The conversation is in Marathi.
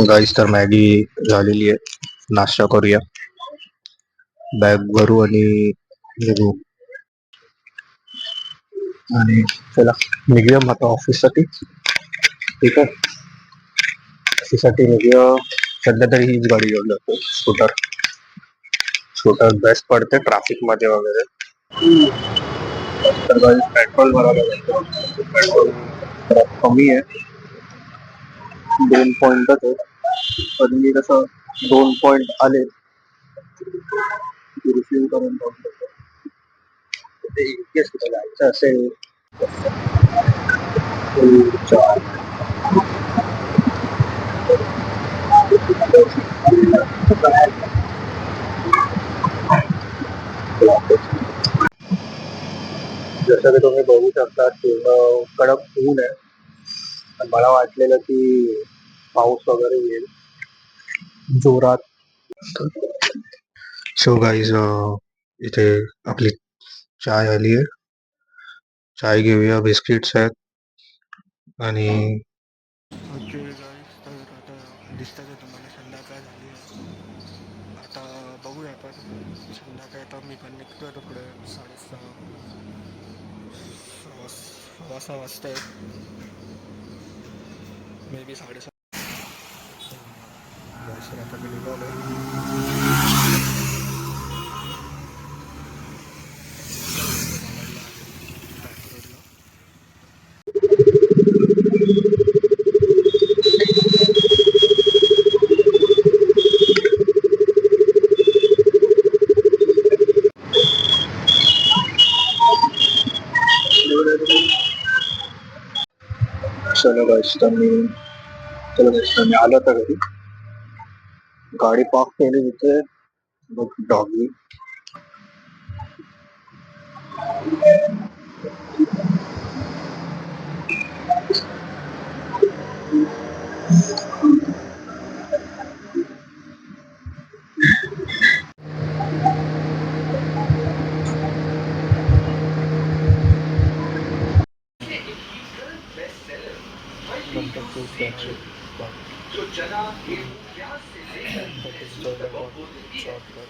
गाईस तर मॅगी झालेली आहे. नाश्ता करूया, बॅग भरू आणि निघू. आणि चला निघूया मग आता ऑफिससाठी. ठीक आहे, ऑफिससाठी निघूया. सध्या तरी हीच गाडी घेऊन जातो, स्कूटर. स्कूटर बेस्ट पडते ट्रॅफिक मध्ये वगैरे. तर गाईस पेट्रोल भरायला जातो. पेट्रोल जरा कमी आहे, 2 पॉईंटच आहे. पण मी कसं 2 पॉईंट आले रिफिल करून जाऊ शकतो. ते इन केस कुठे जायचं असेल चार जसं की तुम्ही बघू शकता पूर्ण कडक ऊन आहे. मला वाटलेलं की पाऊस वगैरे येईल जोरात. सो गाईज इथे आपली चाय आली आहे. चाय घेऊया, बिस्किट्स आहेत आणि ओके गाईस, तर आता दिसतं आहे तुम्हाला संध्याकाळ झाली आहे. आता बघूया आपण संध्याकाळी. आता मी पण निघतो आहे पुढे 6:30 सव्वा 6 वाजता आहे. May be 6:30. गाईस आता मी निघालो. चलो गाईस तर मी आलो तर घरी. गाडी पार्क केली तिथे. बघ डॉगी. नंतर खूप त्याचे बाकी शॉर्टकट